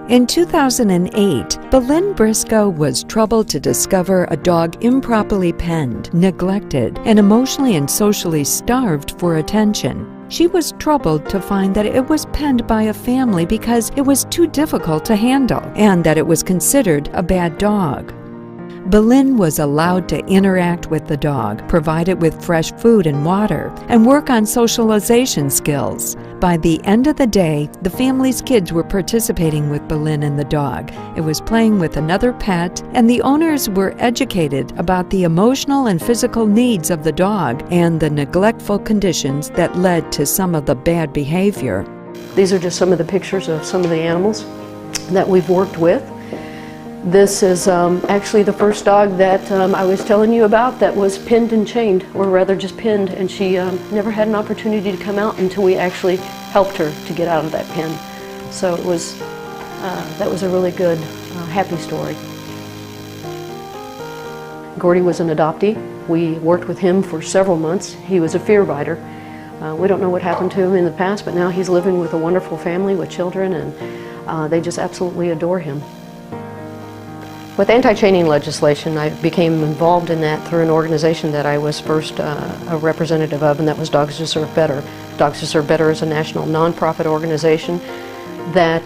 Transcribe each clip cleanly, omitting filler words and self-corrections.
In 2008, Belen Brisco was troubled to discover a dog improperly penned, neglected, and emotionally and socially starved for attention. She was troubled to find that it was penned by a family because it was too difficult to handle and that it was considered a bad dog. Belen was allowed to interact with the dog, provide it with fresh food and water, and work on socialization skills. By the end of the day, the family's kids were participating with Belen and the dog. It was playing with another pet, and the owners were educated about the emotional and physical needs of the dog and the neglectful conditions that led to some of the bad behavior. These are just some of the pictures of some of the animals that we've worked with. This is actually the first dog that I was telling you about that was pinned and chained, or rather just pinned, and she never had an opportunity to come out until we actually helped her to get out of that pen. So it was, that was a really good, happy story. Gordy was an adoptee. We worked with him for several months. He was a fear biter. We don't know what happened to him in the past, but now he's living with a wonderful family with children, and they just absolutely adore him. With anti-chaining legislation, I became involved in that through an organization that I was first a representative of, and that was Dogs Deserve Better. Dogs Deserve Better is a national nonprofit organization that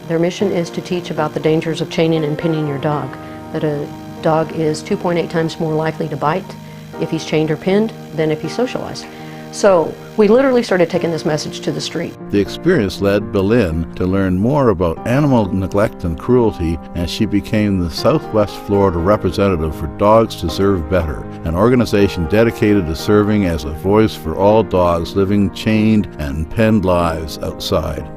their mission is to teach about the dangers of chaining and pinning your dog. That a dog is 2.8 times more likely to bite if he's chained or pinned than if he's socialized. So we literally started taking this message to the street. The experience led Belen to learn more about animal neglect and cruelty, and she became the Southwest Florida representative for Dogs Deserve Better, an organization dedicated to serving as a voice for all dogs living chained and penned lives outside.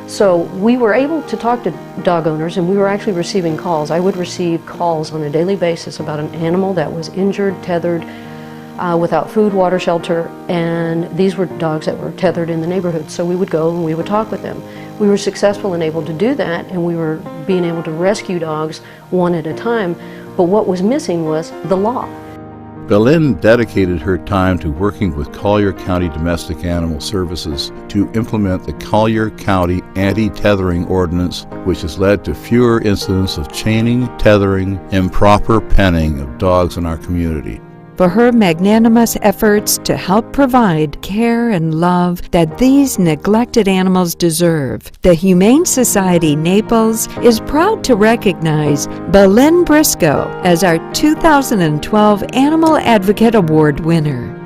So we were able to talk to dog owners, and we were actually receiving calls. I would receive calls on a daily basis about an animal that was injured, tethered, without food, water, shelter, and these were dogs that were tethered in the neighborhood. So we would go and we would talk with them. We were successful and able to do that, and we were being able to rescue dogs one at a time, but what was missing was the law. Belen dedicated her time to working with Collier County Domestic Animal Services to implement the Collier County Anti-Tethering Ordinance, which has led to fewer incidents of chaining, tethering, improper penning of dogs in our community. For her magnanimous efforts to help provide care and love that these neglected animals deserve, the Humane Society Naples is proud to recognize Belen Brisco as our 2012 Animal Advocate Award winner.